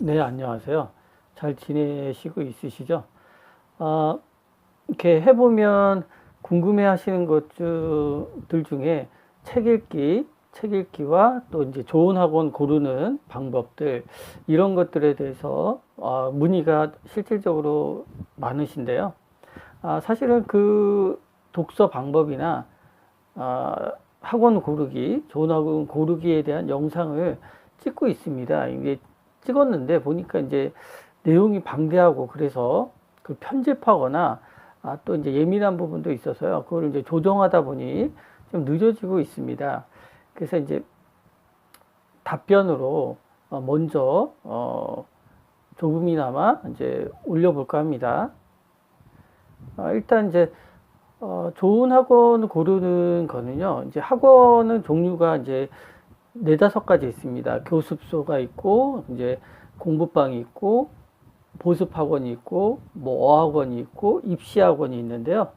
네, 안녕하세요. 잘 지내시고 있으시죠? 아, 이렇게 해보면 궁금해 하시는 것들 중에 책 읽기와 또 이제 좋은 학원 고르는 방법들, 이런 것들에 대해서 문의가 실질적으로 많으신데요. 사실은 그 독서 방법이나 학원 고르기, 좋은 학원 고르기에 대한 영상을 찍고 있습니다. 이게 찍었는데 보니까 이제 내용이 방대하고 그래서 그 편집하거나 또 이제 예민한 부분도 있어서요. 그걸 이제 조정하다 보니 좀 늦어지고 있습니다. 그래서 이제 답변으로 먼저 조금이나마 이제 올려볼까 합니다. 일단 이제 좋은 학원 고르는 거는요. 이제 학원은 종류가 이제 네다섯 가지 있습니다. 교습소가 있고, 이제 공부방이 있고, 보습학원이 있고, 뭐 어학원이 있고, 입시학원이 있는데요.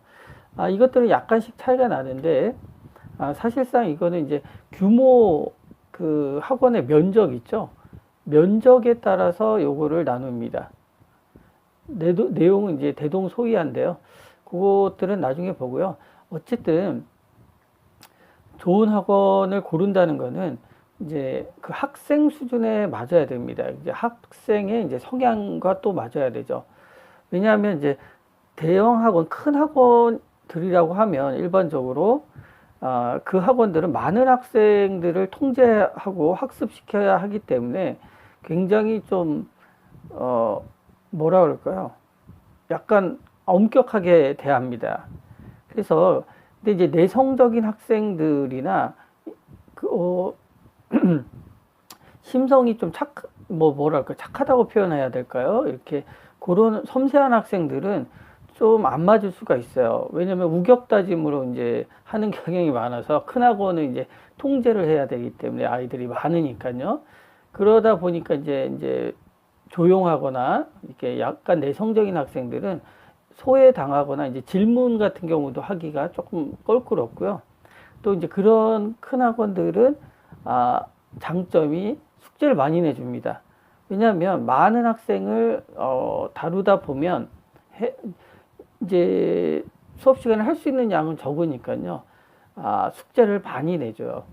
이것들은 약간씩 차이가 나는데, 사실상 이거는 이제 규모, 그 학원의 면적 있죠. 면적에 따라서 요거를 나눕니다. 내용은 이제 대동소이한데요. 그것들은 나중에 보고요. 어쨌든 좋은 학원을 고른다는 거는 이제 그 학생 수준에 맞아야 됩니다. 이제 학생의 이제 성향과 또 맞아야 되죠. 왜냐하면 이제 대형 학원, 큰 학원들이라고 하면 일반적으로 그 학원들은 많은 학생들을 통제하고 학습시켜야 하기 때문에 굉장히 좀 뭐라 그럴까요? 약간 엄격하게 대합니다. 그래서 근데 이제 내성적인 학생들이나 그, 심성이 좀 뭐랄까, 착하다고 표현해야 될까요? 이렇게 그런 섬세한 학생들은 좀 안 맞을 수가 있어요. 왜냐면 우격다짐으로 이제 하는 경향이 많아서 큰 학원은 이제 통제를 해야 되기 때문에 아이들이 많으니까요. 그러다 보니까 이제 조용하거나 이렇게 약간 내성적인 학생들은 소외당하거나 이제 질문 같은 경우도 하기가 조금 껄끄럽고요. 또 이제 그런 큰 학원들은 장점이 숙제를 많이 내줍니다. 왜냐하면 많은 학생을 다루다 보면 이제 수업 시간에 할 수 있는 양은 적으니까요. 숙제를 많이 내줘요.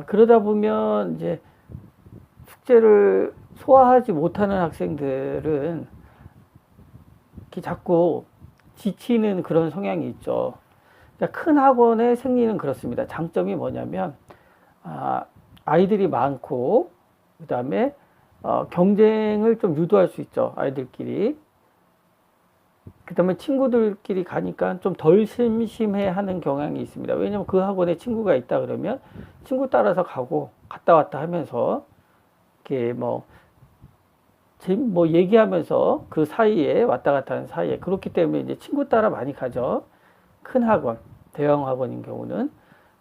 그러다 보면 이제 숙제를 소화하지 못하는 학생들은 이렇게 자꾸 지치는 그런 성향이 있죠. 그러니까 큰 학원의 생리는 그렇습니다. 장점이 뭐냐면 아이들이 많고 그다음에 경쟁을 좀 유도할 수 있죠. 아이들끼리. 그다음에 친구들끼리 가니까 좀 덜 심심해하는 경향이 있습니다. 왜냐하면 그 학원에 친구가 있다 그러면 친구 따라서 가고 갔다 왔다 하면서 이렇게 뭐 얘기하면서 그 사이에 왔다 갔다 하는 사이에 그렇기 때문에 이제 친구 따라 많이 가죠. 큰 학원, 대형 학원인 경우는.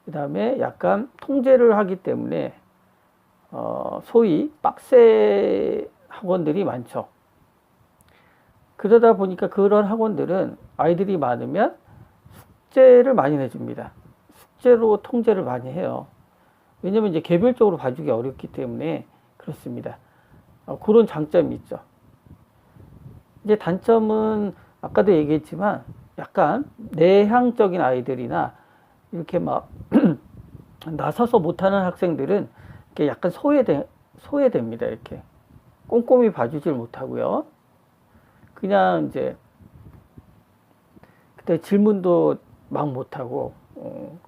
그 다음에 약간 통제를 하기 때문에 소위 빡세 학원들이 많죠. 그러다 보니까 그런 학원들은 아이들이 많으면 숙제를 많이 내줍니다. 숙제로 통제를 많이 해요. 왜냐면 이제 개별적으로 봐주기 어렵기 때문에 그렇습니다. 그런 장점이 있죠. 이제 단점은 아까도 얘기했지만 약간 내향적인 아이들이나 이렇게 막 나서서 못하는 학생들은 이렇게 약간 소외됩니다. 이렇게 꼼꼼히 봐주질 못하고요. 그냥 이제 그때 질문도 막 못하고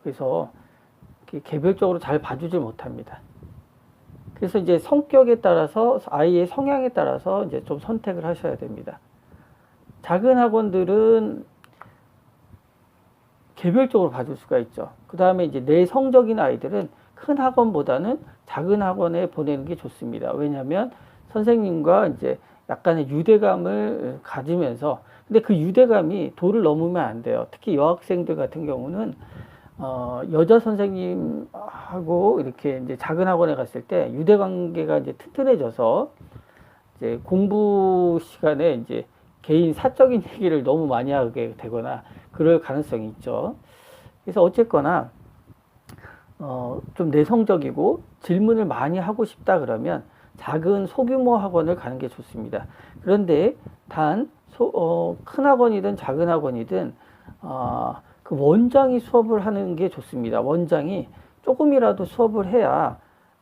그래서 개별적으로 잘 봐주질 못합니다. 그래서 이제 성격에 따라서 아이의 성향에 따라서 이제 좀 선택을 하셔야 됩니다. 작은 학원들은 개별적으로 봐줄 수가 있죠. 그 다음에 이제 내성적인 아이들은 큰 학원보다는 작은 학원에 보내는 게 좋습니다. 왜냐하면 선생님과 이제 약간의 유대감을 가지면서 근데 그 유대감이 도를 넘으면 안 돼요. 특히 여학생들 같은 경우는 여자 선생님하고 이렇게 이제 작은 학원에 갔을 때 유대 관계가 이제 튼튼해져서 이제 공부 시간에 이제 개인 사적인 얘기를 너무 많이 하게 되거나 그럴 가능성이 있죠. 그래서 어쨌거나 좀 내성적이고 질문을 많이 하고 싶다 그러면 작은 소규모 학원을 가는 게 좋습니다. 그런데 큰 학원이든 작은 학원이든 그 원장이 수업을 하는 게 좋습니다. 원장이 조금이라도 수업을 해야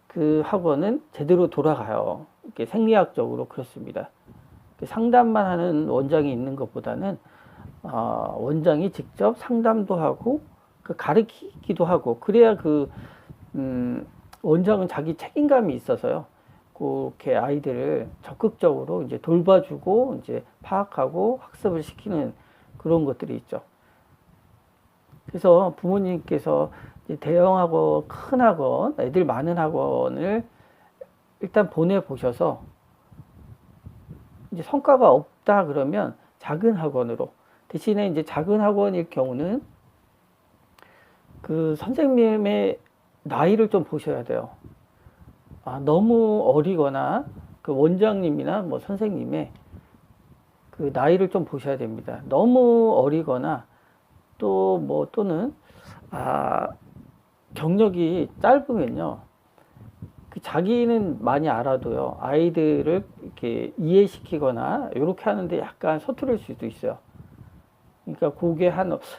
그 학원은 제대로 돌아가요. 이렇게 생리학적으로 그렇습니다. 상담만 하는 원장이 있는 것보다는 원장이 직접 상담도 하고 가르치기도 하고 그래야 원장은 자기 책임감이 있어서요. 그렇게 아이들을 적극적으로 이제 돌봐주고 이제 파악하고 학습을 시키는 그런 것들이 있죠. 그래서 부모님께서 대형 학원, 큰 학원, 애들 많은 학원을 일단 보내보셔서 이제 성과가 없다 그러면 작은 학원으로 대신에 이제 작은 학원일 경우는 그 선생님의 나이를 좀 보셔야 돼요. 너무 어리거나 그 원장님이나 뭐 선생님의 그 나이를 좀 보셔야 됩니다. 너무 어리거나 또는 경력이 짧으면요. 그 자기는 많이 알아도요. 아이들을 이렇게 이해시키거나 이렇게 하는데 약간 서투를 수도 있어요. 그러니까 그게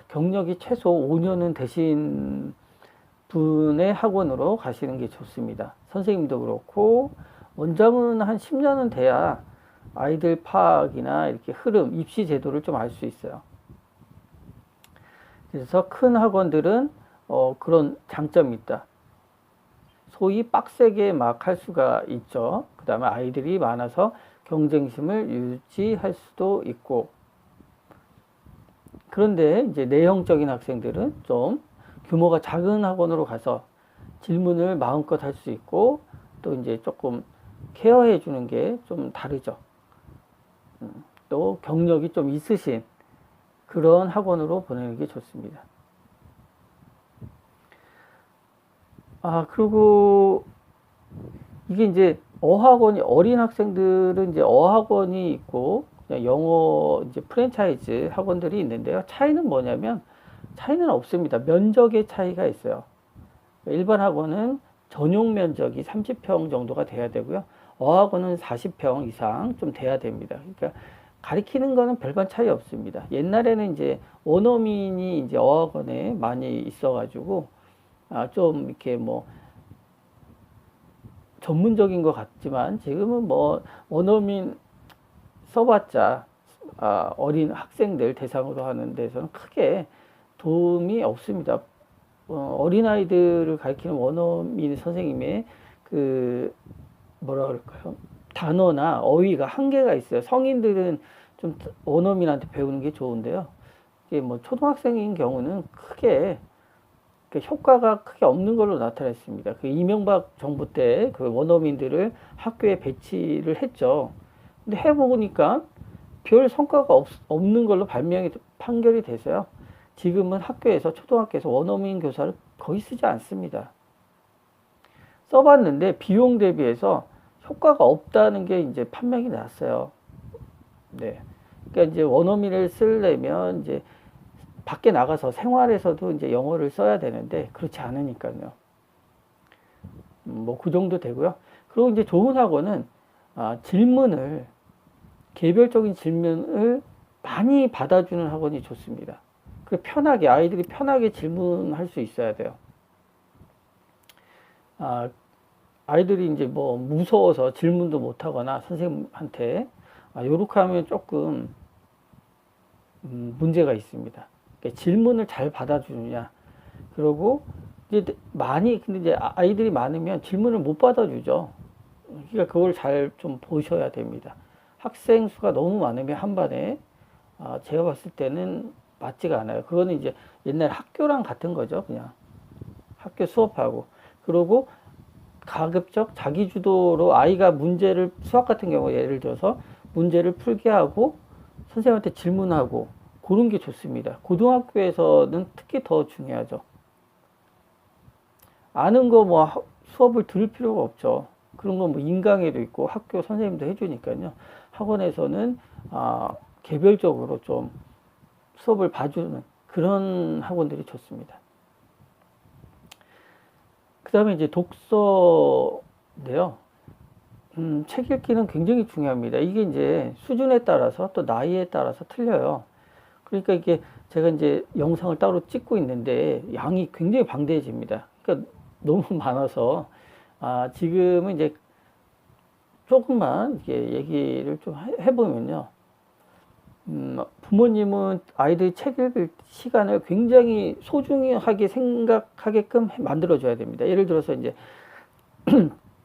경력이 최소 5년은 되신 분의 학원으로 가시는 게 좋습니다. 선생님도 그렇고 원장은 한 10년은 돼야 아이들 파악이나 이렇게 흐름, 입시 제도를 좀 알 수 있어요. 그래서 큰 학원들은 그런 장점이 있다. 소위 빡세게 막 할 수가 있죠. 그 다음에 아이들이 많아서 경쟁심을 유지할 수도 있고. 그런데 이제 내형적인 학생들은 좀 규모가 작은 학원으로 가서 질문을 마음껏 할 수 있고 또 이제 조금 케어해 주는 게 좀 다르죠. 또 경력이 좀 있으신 그런 학원으로 보내는 게 좋습니다. 그리고 이게 이제 어린 학생들은 이제 어학원이 있고 영어 이제 프랜차이즈 학원들이 있는데요. 차이는 뭐냐면 차이는 없습니다. 면적의 차이가 있어요. 일반 학원은 전용 면적이 30평 정도가 돼야 되고요. 어학원은 40평 이상 좀 돼야 됩니다. 그러니까 가리키는 거는 별반 차이 없습니다. 옛날에는 이제 원어민이 이제 어학원에 많이 있어가지고 좀 이렇게 뭐 전문적인 것 같지만 지금은 뭐 원어민 써봤자 어린 학생들 대상으로 하는 데서는 크게 도움이 없습니다. 어린아이들을 가르치는 원어민 선생님의 뭐라 그럴까요? 단어나 어휘가 한계가 있어요. 성인들은 좀 원어민한테 배우는 게 좋은데요. 이게 뭐 초등학생인 경우는 크게 효과가 크게 없는 걸로 나타났습니다. 이명박 정부 때 그 원어민들을 학교에 배치를 했죠. 근데 해보니까 별 성과가 없는 걸로 판결이 돼서요. 지금은 초등학교에서 원어민 교사를 거의 쓰지 않습니다. 써봤는데 비용 대비해서 효과가 없다는 게 이제 판명이 났어요. 네. 그러니까 이제 원어민을 쓰려면 이제 밖에 나가서 생활에서도 이제 영어를 써야 되는데 그렇지 않으니까요. 뭐 그 정도 되고요. 그리고 이제 좋은 학원은 개별적인 질문을 많이 받아주는 학원이 좋습니다. 아이들이 편하게 질문할 수 있어야 돼요. 아이들이 이제 뭐 무서워서 질문도 못하거나 선생님한테 요렇게 하면 조금 문제가 있습니다. 그러니까 질문을 잘 받아주느냐. 그리고 근데 이제 아이들이 많으면 질문을 못 받아주죠. 그러니까 그걸 잘 좀 보셔야 됩니다. 학생 수가 너무 많으면 한 반에 제가 봤을 때는 맞지가 않아요. 그거는 이제 옛날 학교랑 같은 거죠. 그냥 학교 수업하고 그리고 가급적 자기 주도로 아이가 수학 같은 경우 예를 들어서 문제를 풀게 하고 선생님한테 질문하고 그런 게 좋습니다. 고등학교에서는 특히 더 중요하죠. 아는 거 뭐 수업을 들을 필요가 없죠. 그런 건 뭐 인강에도 있고 학교 선생님도 해주니까요. 학원에서는 개별적으로 좀 수업을 봐주는 그런 학원들이 좋습니다. 그 다음에 이제 독서인데요. 책 읽기는 굉장히 중요합니다. 이게 이제 수준에 따라서 또 나이에 따라서 틀려요. 그러니까 이게 제가 이제 영상을 따로 찍고 있는데 양이 굉장히 방대해집니다. 그러니까 너무 많아서 지금은 이제 조금만 이렇게 얘기를 좀 해보면요. 부모님은 아이들이 책 읽을 시간을 굉장히 소중하게 생각하게끔 만들어줘야 됩니다. 예를 들어서 이제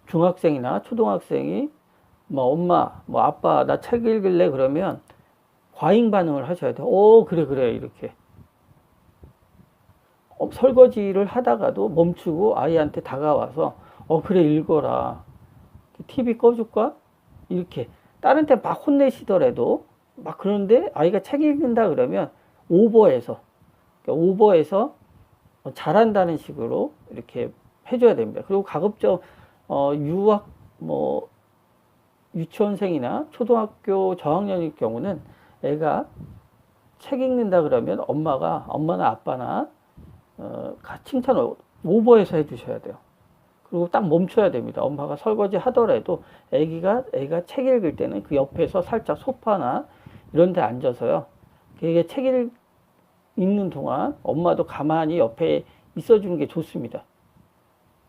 중학생이나 초등학생이 뭐 엄마, 뭐 아빠 나 책 읽을래 그러면 과잉 반응을 하셔야 돼요. 그래 그래 이렇게. 설거지를 하다가도 멈추고 아이한테 다가와서 그래 읽어라. TV 꺼줄까? 이렇게 다른 때 막 혼내시더라도 막 그런데 아이가 책 읽는다 그러면 오버해서 잘한다는 식으로 이렇게 해줘야 됩니다. 그리고 가급적 유학 뭐 유치원생이나 초등학교 저학년일 경우는 애가 책 읽는다 그러면 엄마나 아빠나 칭찬을 오버해서 해주셔야 돼요. 그리고 딱 멈춰야 됩니다. 엄마가 설거지 하더라도 애가 책 읽을 때는 그 옆에서 살짝 소파나 이런 데 앉아서요. 걔가 책 읽는 동안 엄마도 가만히 옆에 있어주는 게 좋습니다.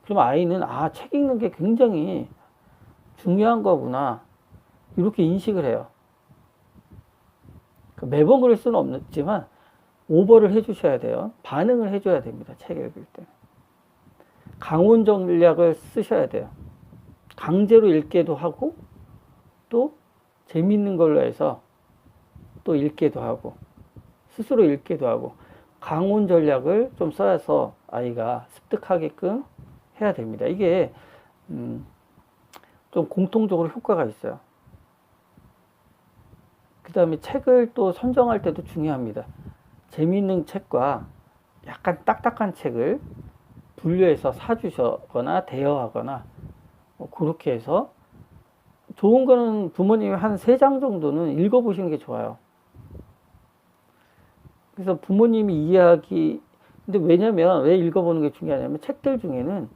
그럼 아이는 책 읽는 게 굉장히 중요한 거구나. 이렇게 인식을 해요. 매번 그럴 수는 없지만 오버를 해주셔야 돼요. 반응을 해줘야 됩니다. 책 읽을 때. 강원 전략을 쓰셔야 돼요. 강제로 읽게도 하고 또 재밌는 걸로 해서 또 읽게도 하고 스스로 읽게도 하고 강원 전략을 좀 써서 아이가 습득하게끔 해야 됩니다. 이게 좀 공통적으로 효과가 있어요. 그 다음에 책을 또 선정할 때도 중요합니다. 재미있는 책과 약간 딱딱한 책을 분류해서 사주거나 대여하거나 그렇게 해서 좋은 거는 부모님이 한 3장 정도는 읽어보시는 게 좋아요. 그래서 부모님이 근데 왜냐면 왜 읽어보는 게 중요하냐면 책들 중에는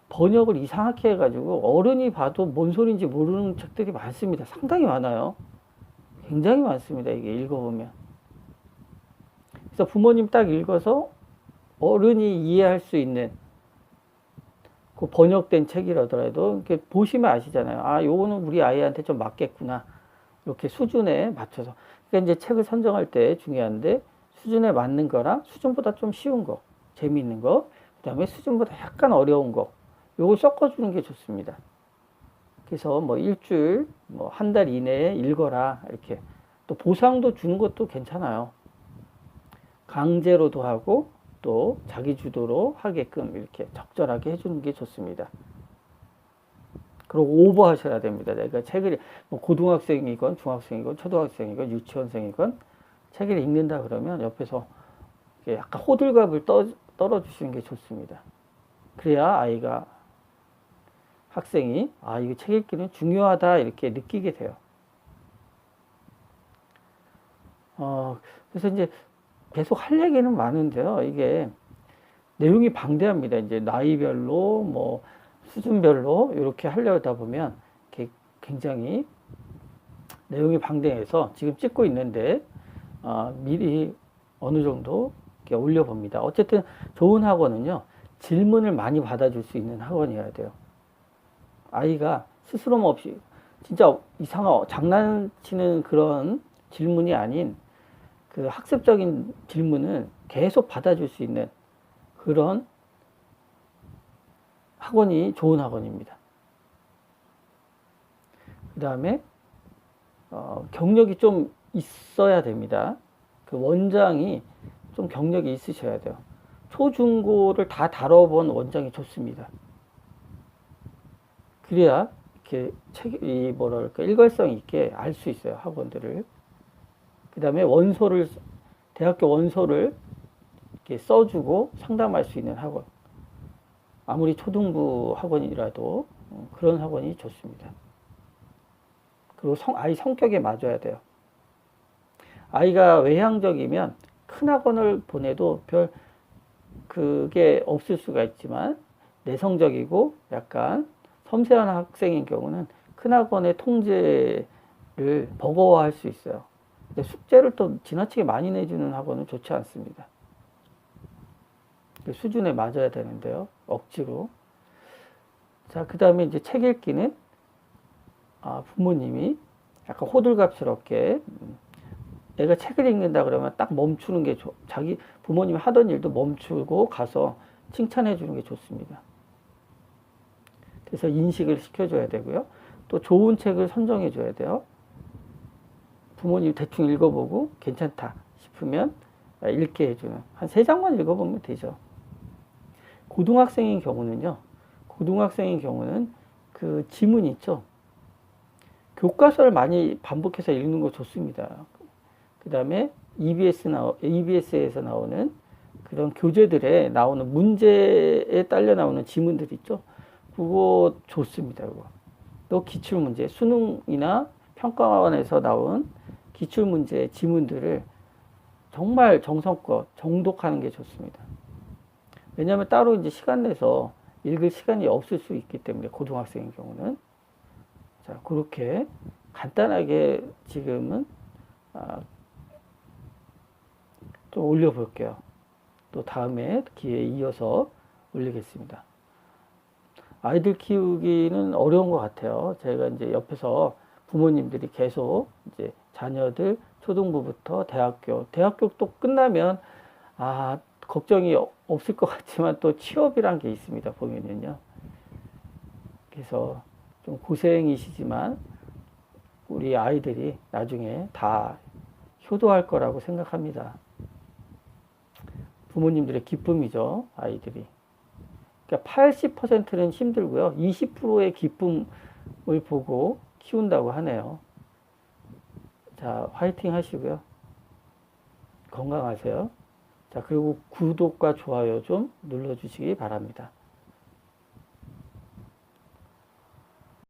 번역을 이상하게 해가지고 어른이 봐도 뭔 소리인지 모르는 책들이 많습니다. 상당히 많아요. 굉장히 많습니다. 이게 읽어보면. 그래서 부모님 딱 읽어서 어른이 이해할 수 있는 그 번역된 책이라더라도 이렇게 보시면 아시잖아요. 요거는 우리 아이한테 좀 맞겠구나. 이렇게 수준에 맞춰서. 그러니까 이제 책을 선정할 때 중요한데 수준에 맞는 거랑 수준보다 좀 쉬운 거, 재미있는 거, 그 다음에 수준보다 약간 어려운 거, 요걸 섞어주는 게 좋습니다. 그래서 뭐 일주일, 뭐 한 달 이내에 읽어라. 이렇게. 또 보상도 주는 것도 괜찮아요. 강제로도 하고 또 자기 주도로 하게끔 이렇게 적절하게 해주는 게 좋습니다. 그리고 오버하셔야 됩니다. 그러니까 책을 뭐 고등학생이건 중학생이건 초등학생이건 유치원생이건 책을 읽는다 그러면 옆에서 약간 호들갑을 떨어주시는 게 좋습니다. 그래야 학생이 이거 책 읽기는 중요하다 이렇게 느끼게 돼요. 그래서 이제 계속 할 얘기는 많은데요. 이게 내용이 방대합니다. 이제 나이별로 뭐 수준별로 이렇게 하려다 보면 굉장히 내용이 방대해서 지금 찍고 있는데 미리 어느 정도 이렇게 올려봅니다. 어쨌든 좋은 학원은요. 질문을 많이 받아줄 수 있는 학원이어야 돼요. 아이가 스스럼 없이 진짜 장난치는 그런 질문이 아닌 그 학습적인 질문은 계속 받아줄 수 있는 그런 학원이 좋은 학원입니다. 그 다음에 경력이 좀 있어야 됩니다. 그 원장이 좀 경력이 있으셔야 돼요. 초중고를 다 다뤄본 원장이 좋습니다. 그래야 이렇게 일관성 있게 알 수 있어요. 학원들을. 그 다음에 대학교 원서를 이렇게 써주고 상담할 수 있는 학원. 아무리 초등부 학원이라도 그런 학원이 좋습니다. 그리고 아이 성격에 맞아야 돼요. 아이가 외향적이면 큰 학원을 보내도 그게 없을 수가 있지만 내성적이고 약간 섬세한 학생인 경우는 큰 학원의 통제를 버거워할 수 있어요. 근데 숙제를 또 지나치게 많이 내주는 학원은 좋지 않습니다. 수준에 맞아야 되는데요. 억지로. 자, 그 다음에 이제 책 읽기는 부모님이 약간 호들갑스럽게 애가 책을 읽는다 그러면 딱 멈추는 게 자기 부모님이 하던 일도 멈추고 가서 칭찬해 주는 게 좋습니다. 그래서 인식을 시켜줘야 되고요. 또 좋은 책을 선정해 줘야 돼요. 부모님이 대충 읽어보고 괜찮다 싶으면 읽게 해주는, 한 3장만 읽어보면 되죠. 고등학생인 경우는 그 지문 있죠. 교과서를 많이 반복해서 읽는 거 좋습니다. 그 다음에 EBS에서 나오는 그런 교재들에 나오는 문제에 딸려 나오는 지문들 있죠. 그거 좋습니다. 그거. 또 기출문제, 수능이나 평가원에서 나온 기출문제 지문들을 정말 정성껏 정독하는 게 좋습니다. 왜냐하면 따로 이제 시간 내서 읽을 시간이 없을 수 있기 때문에, 고등학생인 경우는. 자, 그렇게 간단하게 지금은 좀 올려볼게요. 또 다음에 기회에 이어서 올리겠습니다. 아이들 키우기는 어려운 것 같아요. 제가 이제 옆에서 부모님들이 계속 이제 자녀들 초등부부터 대학교 또 끝나면 걱정이 없을 것 같지만 또 취업이란 게 있습니다. 보면은요. 그래서 좀 고생이시지만 우리 아이들이 나중에 다 효도할 거라고 생각합니다. 부모님들의 기쁨이죠, 아이들이. 그러니까 80%는 힘들고요. 20%의 기쁨을 보고 키운다고 하네요. 자, 화이팅 하시고요. 건강하세요. 자, 그리고 구독과 좋아요 좀 눌러주시기 바랍니다.